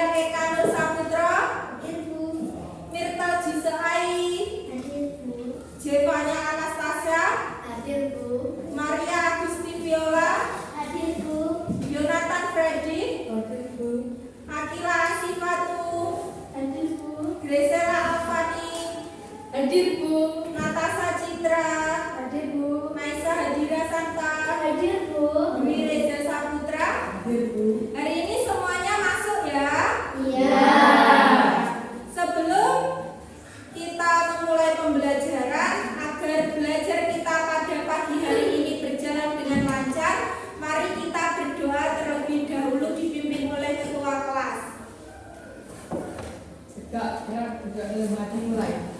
Febrian Eka Nur Saputra, Hadir Bu. Mirta Jiseai, Hadir Bu. Jevanya Anastasia, Hadir Bu. Maria Agusti Viola, Hadir Bu. Jonathan Freddy, Hadir Bu. Akila Asifatu, Hadir Bu. Gresela Alfani, Hadir Bu. Natasha Citra, Hadir Bu. Naisa Hadira Santa, Hadir Bu. Dwi Reza Saputra. Hadir Bu. Hari ini semuanya masuk ya. Iya. Sebelum kita memulai pembelajaran, agar belajar kita pada pagi hari ini berjalan dengan lancar, mari kita berdoa terlebih dahulu dipimpin oleh ketua kelas. Sejak mati mulai.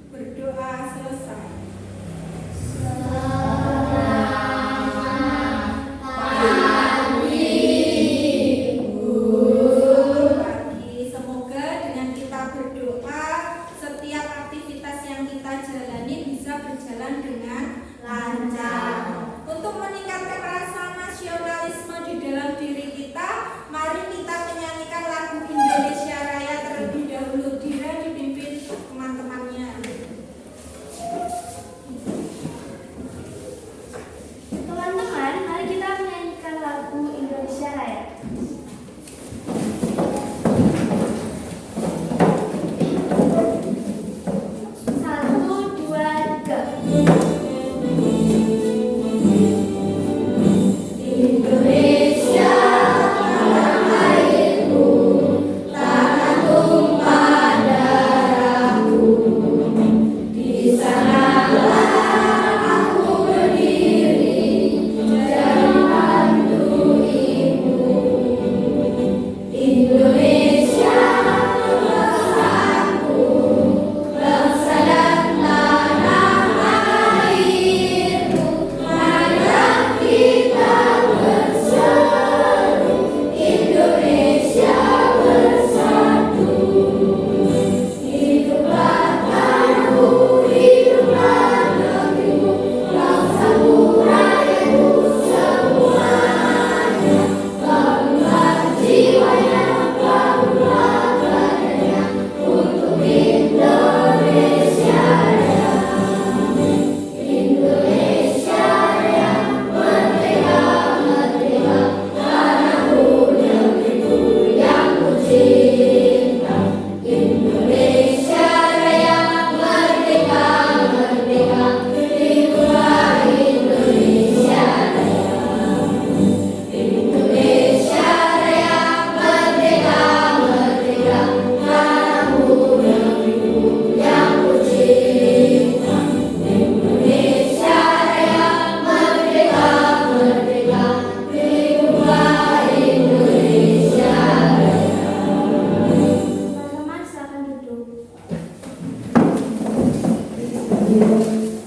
Berdoa selesai. Pagi, semoga dengan kita berdoa setiap aktivitas yang kita jalani bisa berjalan dengan lancar. Untuk meningkatkan rasa nasionalisme di dalam diri kita, mari kita menyanyikan lagu Indonesia Raya terlebih dahulu. Dira dipimpin teman-temannya. Teman-teman, mari kita menyanyikan lagu Indonesia Raya. Satu, dua, tiga. Indonesia, tanah airku, tanah tumpah darahku. Di sanalah aku berdiri dan mandu ibu. Indonesia, bangsaku, bangsa dan tanah airku. Marilah kita berseru, Indonesia bersatu. Hiduplah tanahku, hiduplah negeriku, bangsaku, rakyatku semuanya. Bangunlah jiwanya, bangunlah badannya untuk Indonesia Raya. Indonesia Raya, merdeka, merdeka, tanahku, negeriku yang ku cinta. Indonesia Raya, merdeka, merdeka, hiduplah Indonesia Raya. Indonesia Raya, merdeka, merdeka, tanahku, negeriku yang ku cinta. Indonesia Raya, merdeka, merdeka, hiduplah Indonesia Raya. Teman-teman, silakan duduk.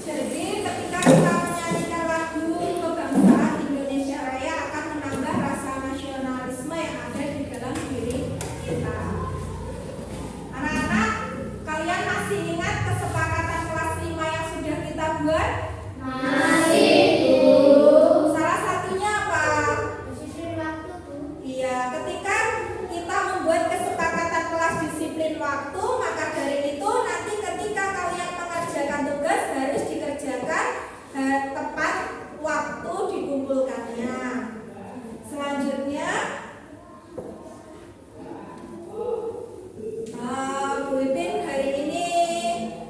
Jadi ketika kita menyanyikan lagu kebangsaan Indonesia Raya akan menambah rasa nasionalisme yang ada di dalam diri kita. Anak-anak, kalian masih ingat kesepakatan kelas 5 yang sudah kita buat? Masih, Bu. Salah satunya apa? Disiplin waktu, Bu. Iya, ketika kita membuat kesepakatan kelas disiplin waktu, maka dari itu nanti ketika kalian mengerjakan tugas harus dikerjakan tepat waktu dikumpulkannya. Selanjutnya, Bu Ipin hari ini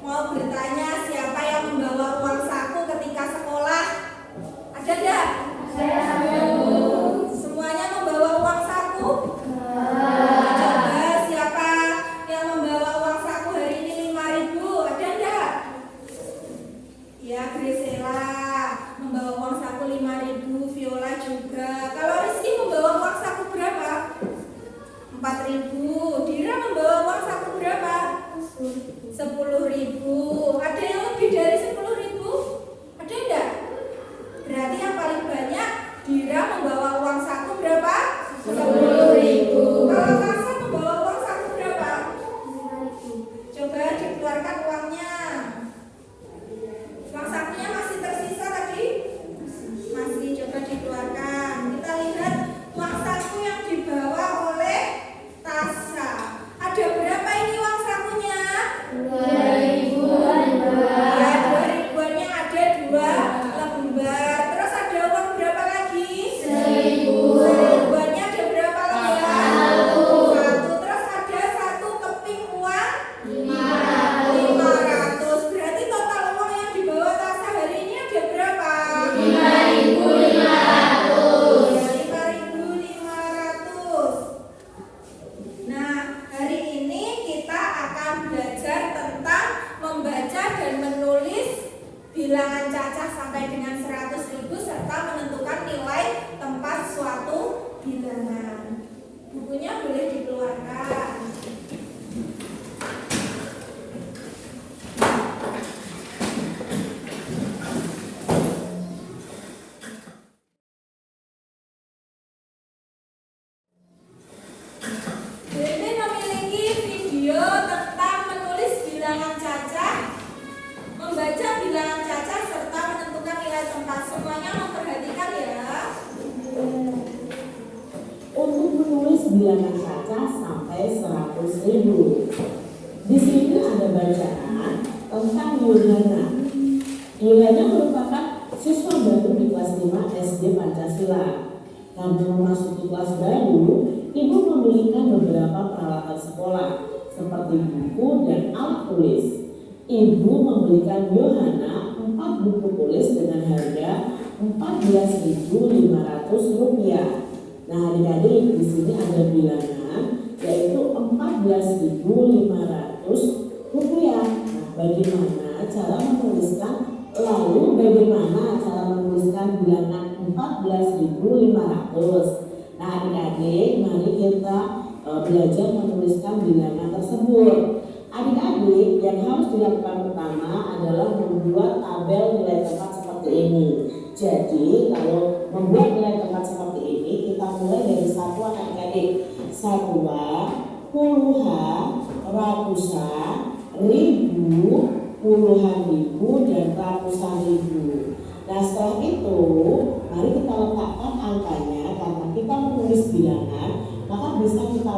mau bertanya siapa yang membawa uang saku ketika sekolah? Ada enggak? Semuanya membawa uang saku? Coba siapa yang membawa uang saku hari ini 5.000? Ada enggak? Ya, Gresela membawa uang saku 5.000, Viola juga. Kalau Rizky membawa uang saku berapa? 4.000. Dira membawa uang saku berapa? 10.000. Ada yang lebih dari bilangan cacah sampai dengan 100.000 serta menentukan nilai tempat suatu bilangan. Bukunya boleh dikeluarkan. Ini memiliki video tentang menulis bilangan cacah, membaca bilangan cacah serta menentukan nilai tempat. Semuanya memperhatikan ya. Untuk menulis bilangan cacah sampai 100.000. Di sini ada bacaan tentang Yuliana. Yuliana merupakan siswa baru di kelas 5 SD Pancasila. Karena memasuki kelas baru, ibu membelikan beberapa peralatan sekolah seperti buku dan alat tulis. Ibu membelikan Yohana 4 buku tulis dengan harga Rp14.500. Nah, adik-adik, di sini ada bilangan yaitu Rp14.500. Nah, bagaimana cara menuliskan? Lalu bagaimana cara menuliskan bilangan 14.500? Nah, adik-adik, mari kita belajar menuliskan bilangan tersebut. Adik-adik, yang harus dilakukan pertama adalah membuat tabel nilai tempat seperti ini. Jadi, kalau membuat nilai tempat seperti ini, kita mulai dari satuan adik-adik. Satuan, puluhan, ratusan, ribu, puluhan ribu, dan ratusan ribu. Nah, setelah itu, mari kita letakkan angkanya. Karena kita menulis bilangan, maka bisa kita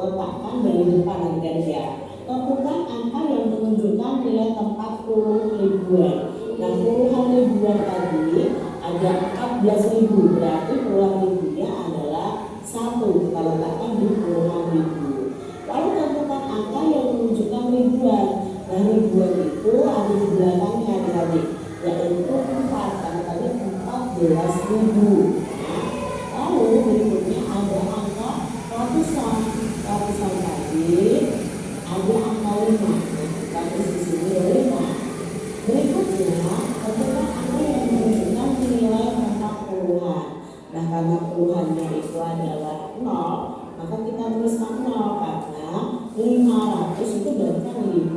letakkan dari depan adik-adik ya. Tentukan angka yang menunjukkan nilai tempat puluh ribuan. Nah, puluhan ribuan tadi ada 14.000, berarti puluhan ribunya adalah 1. Kita letakkan di puluhan ribu. Lalu tentukan angka yang menunjukkan ribuan. Nah, ribuan itu ada di belakangnya adik-adik, yaitu 4, karena tadi 14.000. Lalu berikutnya ada angka ratusan. Ratusan tadi ada angka 5. Kita tulis di sini 5. Berikutnya tentukan angka yang menunjukkan nilai tempat puluhan. Nah, karena puluhannya itu adalah 0, maka kita tuliskan 0 karena 500 itu berarti 500 gitu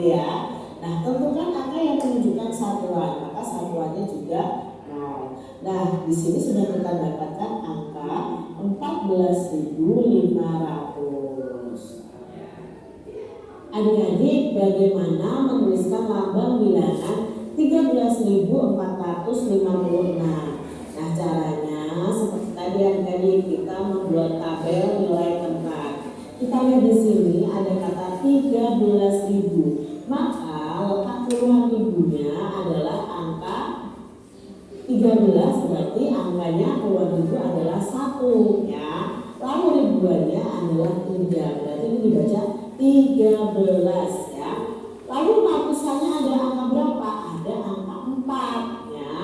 ya. Nah, tentukan angka yang menunjukkan satuan, maka satuannya juga 0. Nah, di sini sudah kita dapatkan angka 14.500. Adik-adik, bagaimana menuliskan lambang bilangan 13.456? Nah, caranya seperti tadi adik-adik, kita membuat tabel nilai tempat. Kita lihat di sini ada kata 13.000, maka letak puluhan ribunya adalah angka 13, berarti angkanya puluhan ribu adalah 1 ya. Lalu ribuannya adalah 3, berarti ini dibaca 13 ya. Lalu ratusannya ada angka berapa? Ada angka 4 ya.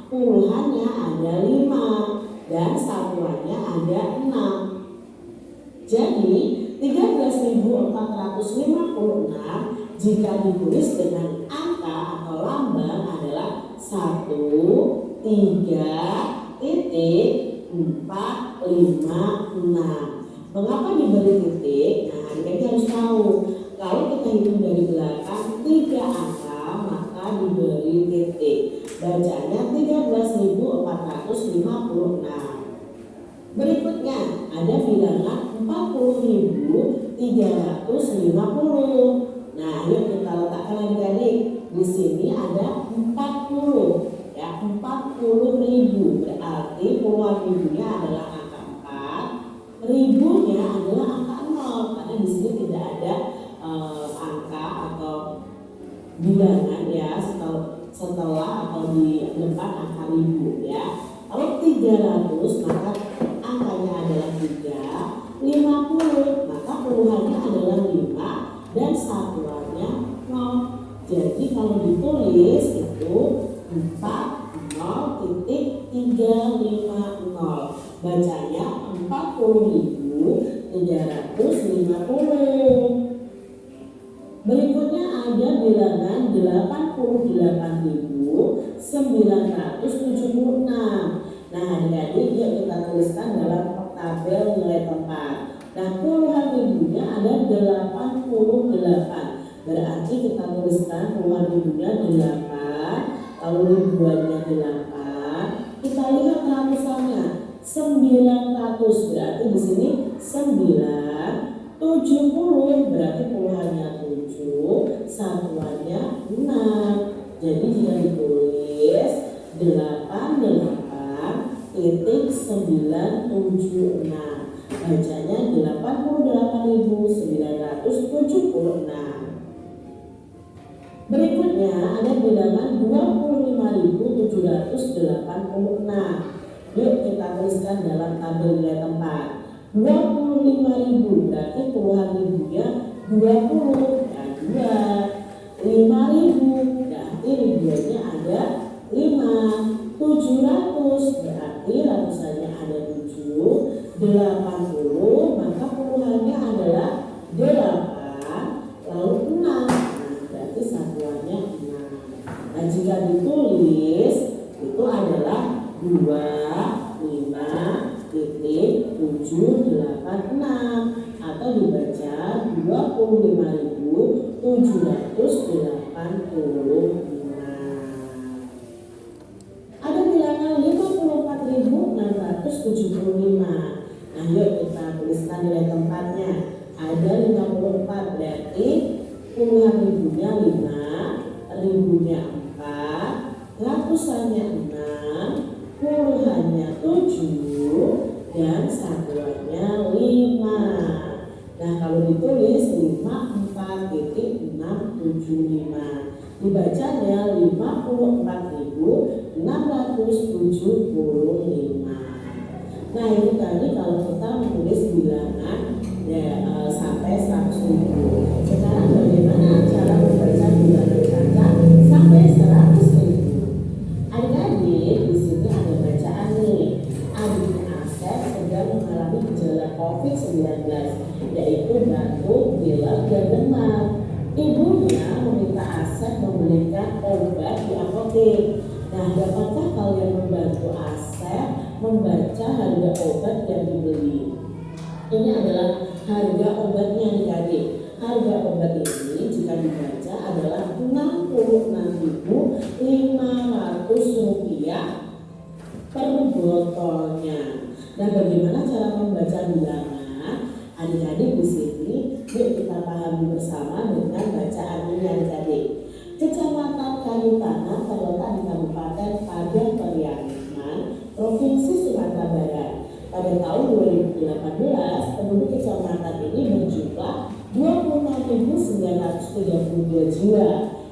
Puluhannya ada 5 dan satuannya ada 6. Jadi 13.456 jika ditulis dengan angka atau lambang adalah 13.456. Mengapa diberi titik? Nah, adik-adik harus tahu. Kalau kita hitung dari belakang 3 angka, maka diberi titik. Bacanya 13.456. Berikutnya ada bilangan 40.350. Nah, yuk kita letakkan adik-adik. Di sini ada 40 ya, 40.000, berarti puluhan ribunya adalah angka 4, ribunya adalah angka 0 karena di sini tidak ada angka atau bilangan ya setelah atau di depan angka ribu ya. Kalau 300 maka angkanya adalah 3, 50 maka puluhannya adalah 5 dan satuannya 0. Jadi kalau ditulis itu 40.350. Bacanya 40.350. Berikutnya ada bilangan 80.000. 28.976. Nah, adik-adik yuk kita tuliskan dalam tabel nilai tempat. Nah, puluhan ribunya ada 88. Berarti kita tuliskan puluhan ribunya 8, lalu ribuannya 8. Kita lihat ratusannya 900, berarti di sini 9, 70 berarti puluhannya 7, satuannya 6. Jadi jika ditulis 88.976, bacanya 88.976. Berikutnya ada bilangan 25.786. Yuk kita tuliskan dalam tabel nilai tempat. 25.000 berarti puluhan ribunya 20, dan 2. 5.000 berarti ribuannya ada 5. 700 berarti ratusannya ada 7. 80 maka puluhannya adalah 8, lalu 6. Berarti satuannya 6. Nah, jika ditulis itu adalah 25.786 atau dibaca 25.785. Ada bilangan 54.675. Nah, yuk kita tuliskan nilai tempatnya. Ada 54 berarti puluhan ribunya 5, ribunya 4, ratusannya 6, puluhannya 7, dan satuannya 5. Nah, kalau ditulis 54.675, dibacanya 54.675. Nah, itu tadi kalau kita menulis bilangan sampai 100.000. Sekarang bagaimana cara membaca bilangan kaca sampai 100.000? Adik-adik, di sini ada bacaan nih. Adiknya Asep sedang mengalami gejala COVID-19, yaitu batuk, pilek, dan demam. Ibunya meminta Asep membelikan obat di apotek. Nah, dapatkah kalian membantu Asep membaca harga obat yang dibeli? Ini adalah harga obatnya adik-adik. Harga obat ini jika dibaca adalah Rp66.500 per botolnya. Nah, bagaimana cara membaca bilangan? Adik-adik di sini, yuk kita pahami bersama dengan bacaan ini adik-adik. Kecamatan Kayu Tanah terletak di Kabupaten Padang Pariaman, Provinsi Sumatera Barat. Pada tahun 2018, penduduk kecamatan ini berjumlah 26.932 jiwa,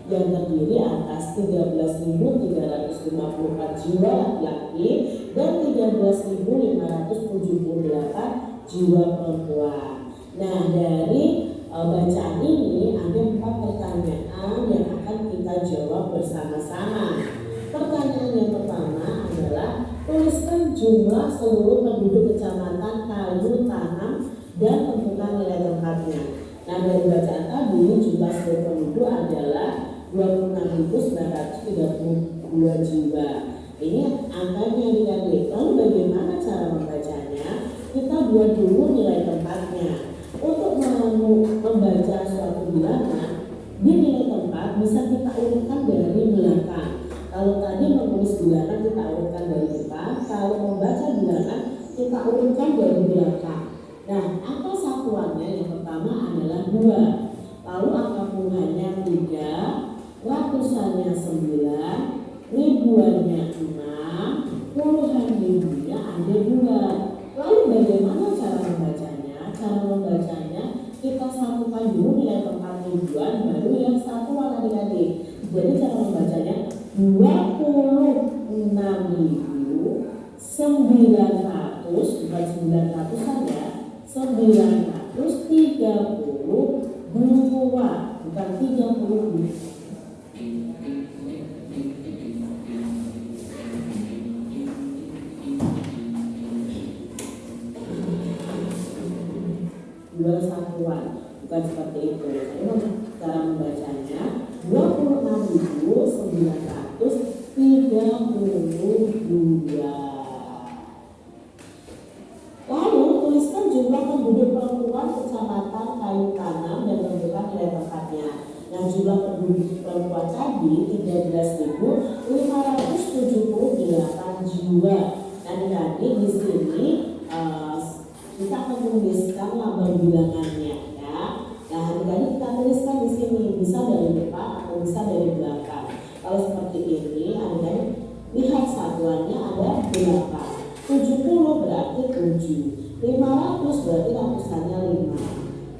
yang terdiri atas 13.354 jiwa laki-laki dan 13.578 jiwa perempuan. Nah, dari bacaan ini ada 4 pertanyaan yang akan kita jawab bersama-sama. Pertanyaan yang pertama adalah tuliskan jumlah seluruh penduduk kecamatan Kayu Tanam dan tentukan nilai tempatnya. Nah, dari bacaan tadi jumlah seluruh penduduk adalah 26.932 jiwa. Ini angkanya adik-adik. Lalu bagaimana cara membacanya? Kita buat dulu nilai tempatnya. Untuk membaca suatu bilangan di nilai tempat bisa kita urutkan dari belakang. Kalau tadi menulis bilangan kita urutkan dari depan, kalau membaca bilangan kita urutkan dari belakang. Nah, angka satuannya yang pertama adalah 2, lalu angka puluhannya 3, ratusannya 9, ribuannya 6, puluhan ribunya ada 2. Lalu bagaimana cara membacanya? Cara membacanya kita satukan dulu nilai tempat ribuan, baru yang satuan adik-adik. Jadi cara membacanya 26.900, bukan 900-an ya, 932, bukan 30. Dua satuan, bukan seperti itu. Ini cara membacanya 26.900 13.578 jiwa. Adik-adik di sini kita menuliskan lambang bilangannya ya. Nah, adik-adik kita tuliskan di sini, bisa dari depan atau bisa dari belakang. Kalau seperti ini, adik-adik lihat satuannya ada 8. 70 berarti 7. 500 berarti ratusannya 5.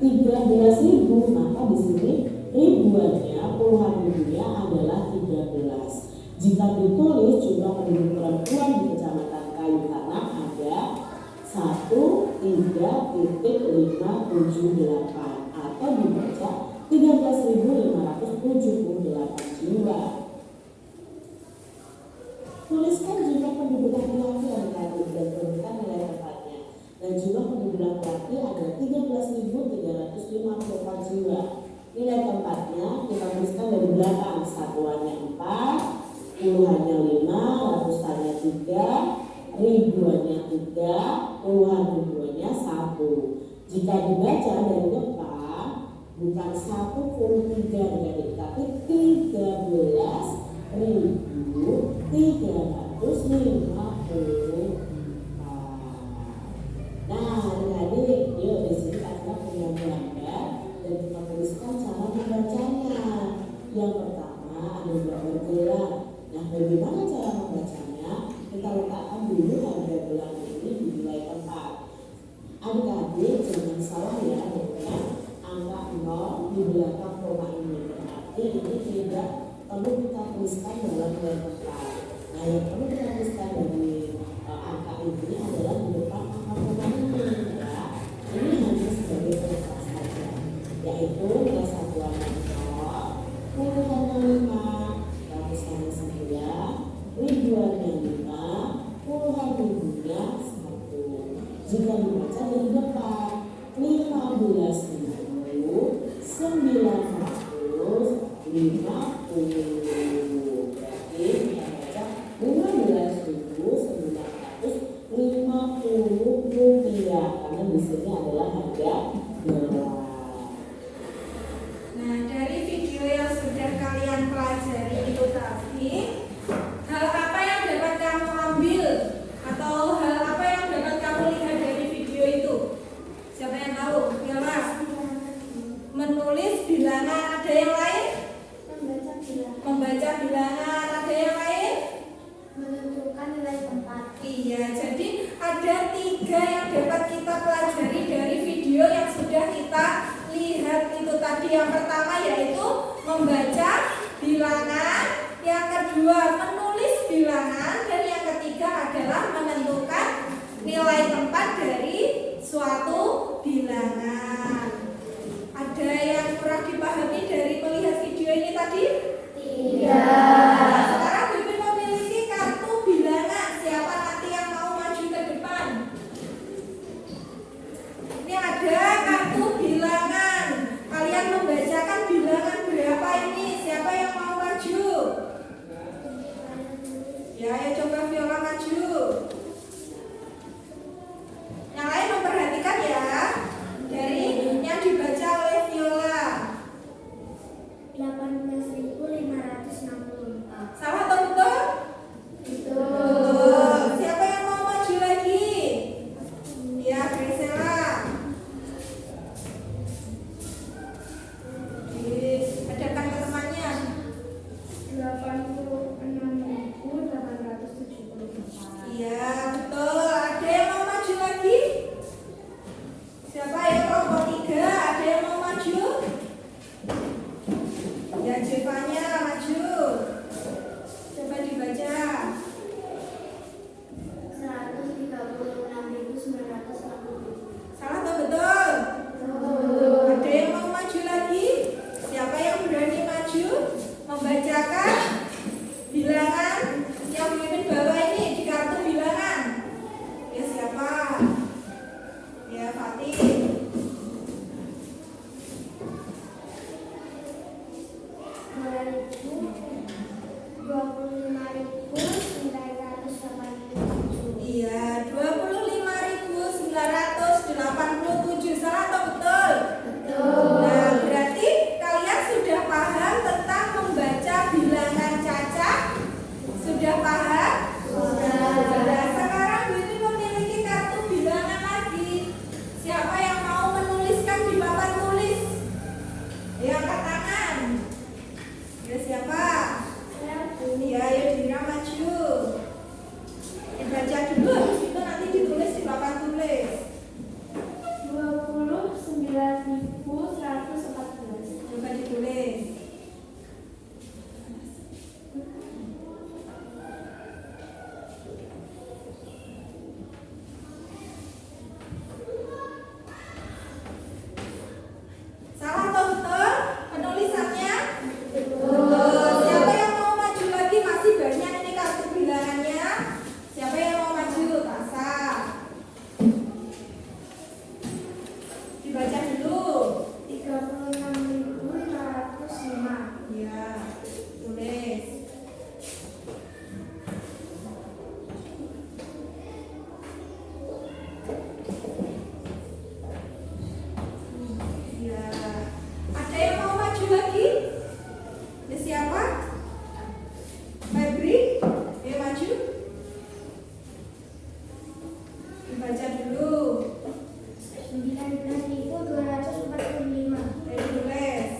13.000, maka di sini ribuannya, puluhan ribunya adalah 13. Jika ditulis jumlah penduduk perempuan di Kecamatan Kayu Tanah ada 13.578 atau dibaca 13.578 jiwa. Tuliskan jumlah penduduk laki-laki yang tadi dan tentukan nilai tepatnya. Dan jumlah penduduk laki-laki ada 13.354 jiwa. Nilai tempatnya kita tuliskan dari belakang, satuannya 4, puluhannya 5, ratusannya 3, ribuannya 3, puluhan ribuannya 1. Jika dibaca dari depan bukan 1,3 tapi 13.354. Nah, adik-adik, yuk di sini kita punya gambar dan kita tuliskan cara membacanya. Yang pertama ada gambar gelang. Nah, bagaimana cara membacanya? Kita letakkan dulu harga gelang ini di nilai tempat. Adik-adik jangan salah ya dengan angka 0 di belakang koma ini. Berarti ini tidak perlu kita tuliskan dalam nilai tempat. Nah, yang perlu kita tuliskan dari angka ini adalah di depan angka koma ini ya. Ini hanya sebagai perintah saja, yaitu nilai satuannya 0, puluhannya 5, ratusannya 9, ribuannya 5, puluhan ribunya 1. Jika dibaca dari depan 15.950. Berarti kita baca 15.950 rupiah karena di sini adalah harga gelang. Nah, dari video yang sudah kalian pelajari itu tadi, hal apa yang dapat kamu ambil atau hal apa yang dapat kamu lihat dari video itu? Siapa yang tahu? Ya Mas. Menulis bilangan, ada yang lain? Membaca bilangan, ada yang lain? Menentukan nilai tempat. Iya, jadi ada 3 yang dapat kita pelajari dari video yang sudah kita lihat itu tadi. Yang pertama yaitu membaca bilangan, yang kedua menulis bilangan, dan yang ketiga adalah menentukan nilai tempat dari suatu bilangan. Ada yang kurang dipahami dari melihat video ini tadi? Nah, sekarang Bibi memiliki kartu bilangan. Siapa nanti yang mau maju ke depan? Ini ada kartu bilangan. Kalian membacakan bilangan berapa ini? Siapa yang mau maju? Ya, ayo coba Viola maju. Yang lain memperhatikan ya. Dari yang dibaca oleh Viola. 18.564. Salah atau betul? Betul. Siapa yang mau maju lagi? Ya, Grisela. Adakan ke temannya. 86.875. Ya, ayo Dira maju. Dibaca dulu, habis itu nanti ditulis di papan tulis. 29.114. Coba ditulis. Salah atau betul penulisannya? Betul. Siapa yang mau maju lagi? Masih banyak ini kartu bilangannya. Siapa yang mau maju? Tasa. Dibaca dulu. 36.505. Ya, tulis. Ya, ada yang mau maju lagi? Ya, siapa? Febri, ayo maju. Dibaca dulu. 19.245. Ayo tulis.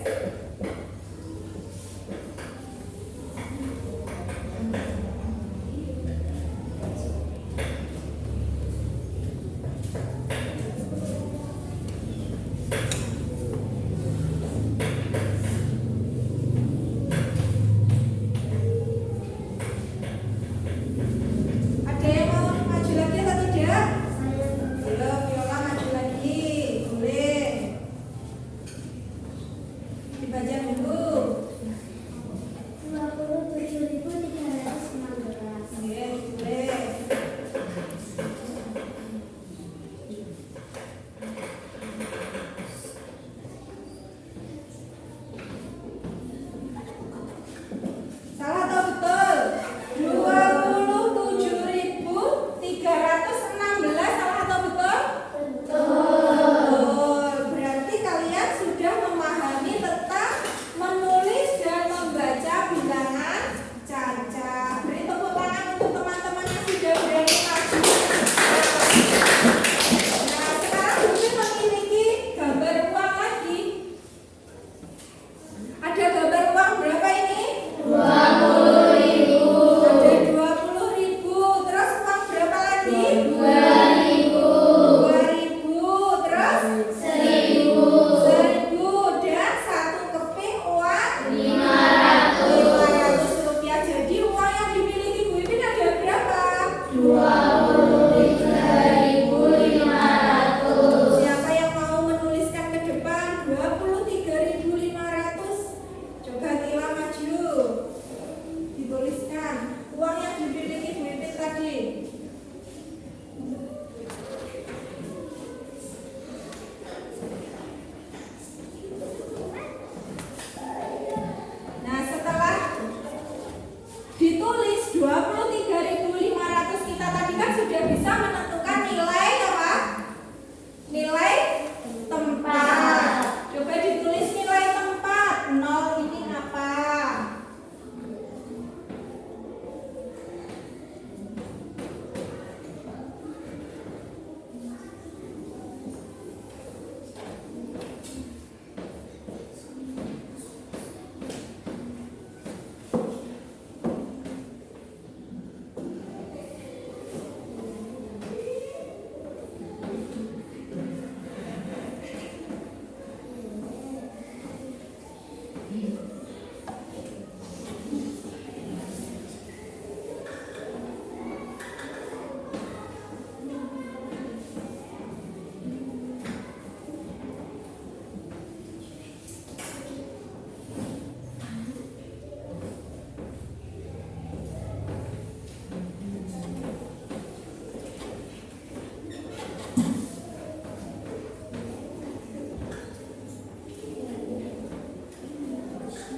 Ada yang mau maju lagi atau tidak? Belum, Viola maju lagi. Boleh. Dibaca dulu. 27.316. Oke, boleh. Salah atau betul? 27.316. Salah atau betul? Betul. Berarti kalian sudah memahami tentang menulis dan membaca bilangan caca. Beri tepuk tangan untuk teman-teman yang sudah berani maju. Nah, sekarang Budi memiliki gambar uang lagi. Ada gambar uang berapa ini? 20.000. Ada 20.000. Terus uang berapa lagi? 2.000. Terus 1.000 dan satu keping uang 500 rupiah. Jadi uang yang dimiliki Bu Ipin ada berapa? 23.500. Siapa yang mau menuliskan ke depan? 23.500. Coba Tila maju. Dituliskan uang yang dimiliki Bu Ipin tadi. Nah, setelah ditulis 23.500 kita tadi kan sudah bisa menentukan nilai apa? Nilai tempat. Coba ditulis nilai tempat. 0 ini apa?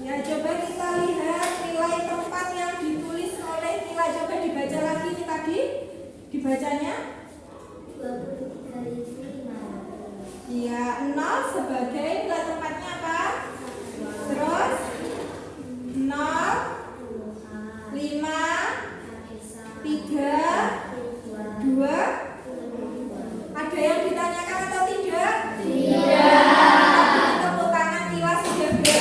Ya, coba kita lihat nilai tempat yang ditulis oleh Tila. Coba dibaca lagi nih tadi. Dibacanya? 23.500. Ya, 0 sebagai nilai tempatnya apa? Terus 0, 5, 3, 2. Ada yang ditanyakan atau tidak? Tidak. Tepuk tangan Tila sudah berani.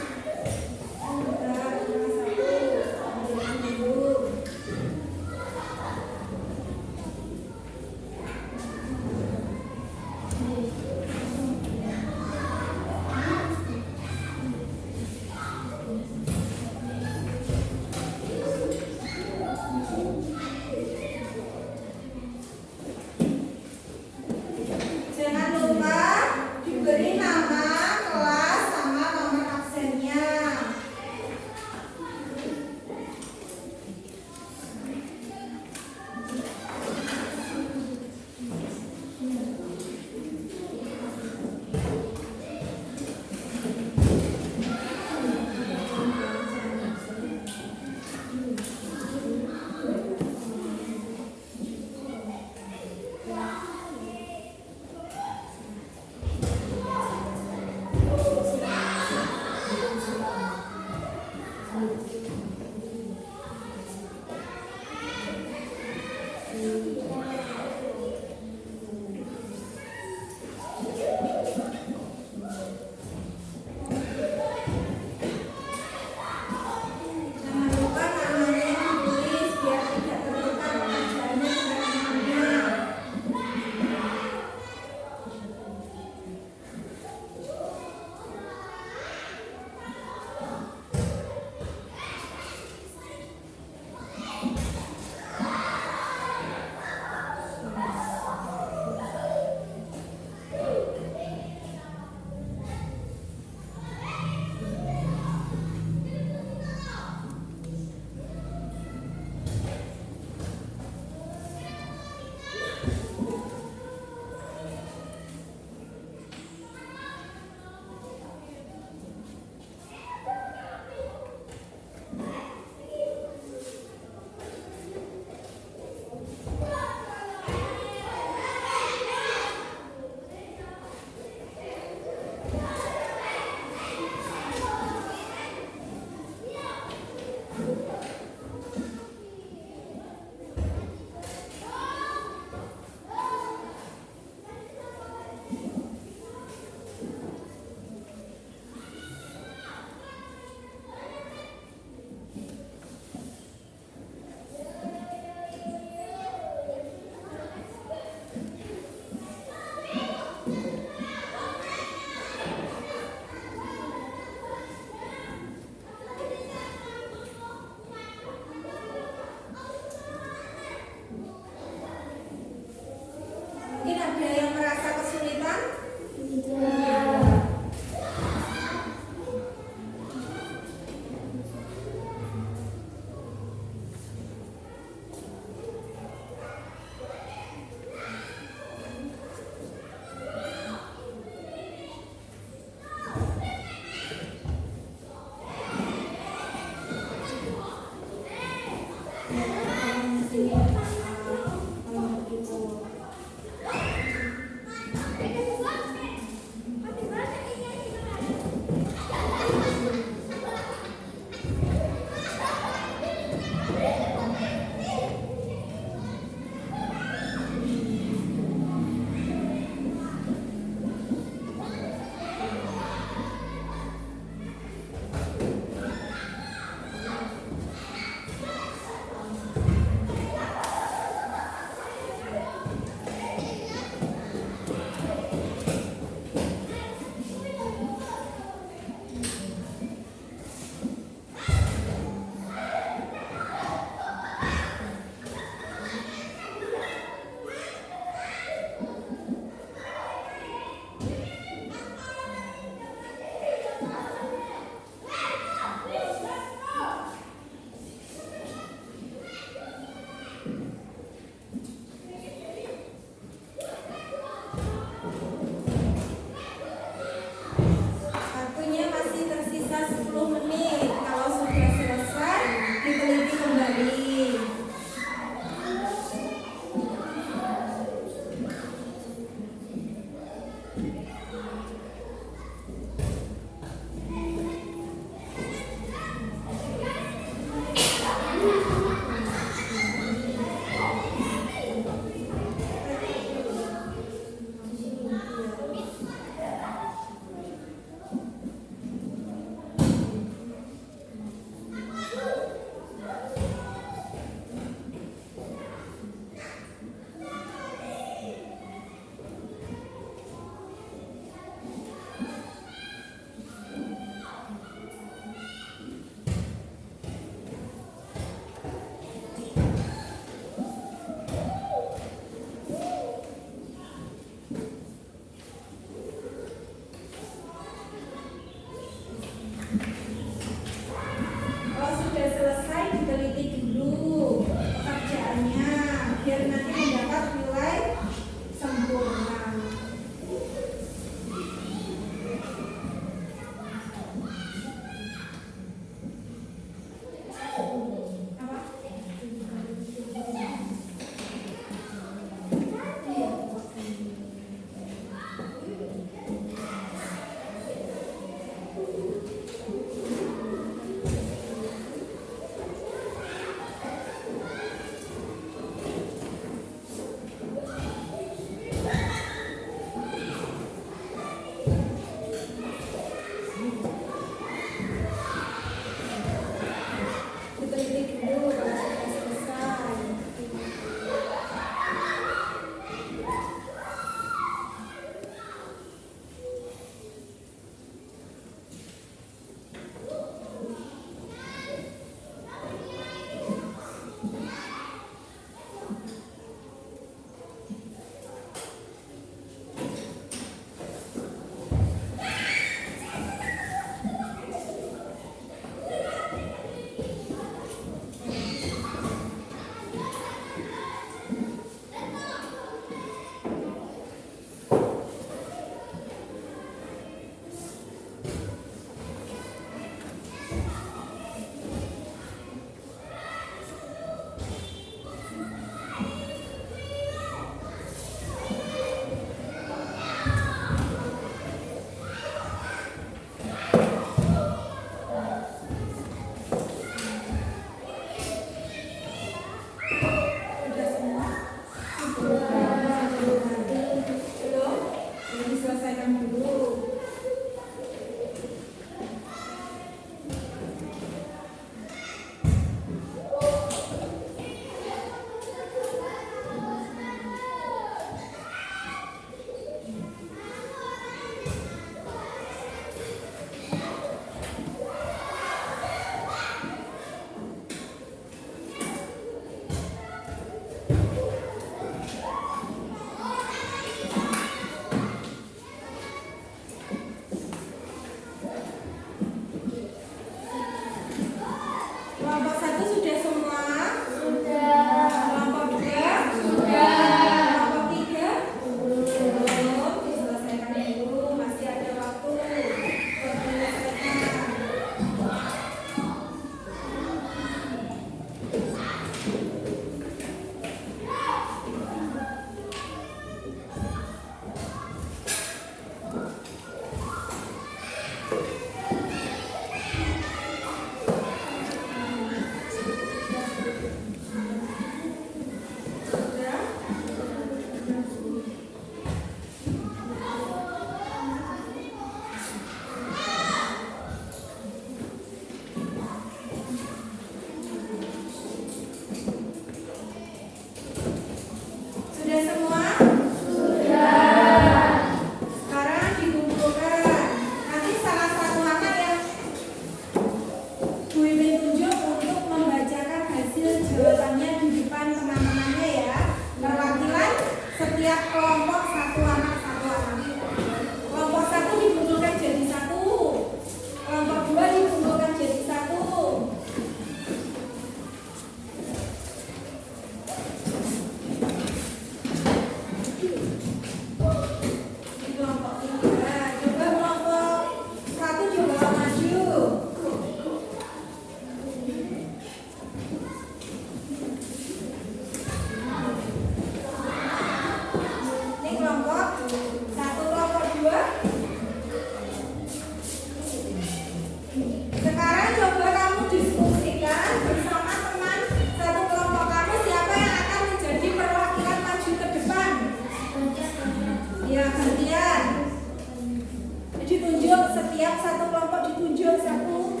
siap satu kelompok ditunjuk satu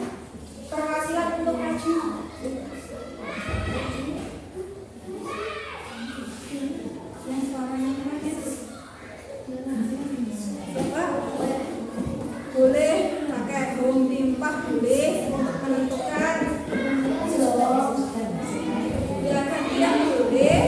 perwakilan untuk maju. Yang suaranya keras. Coba boleh pakai home timpah boleh untuk menentukan. Ya gantian boleh.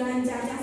dengan cacah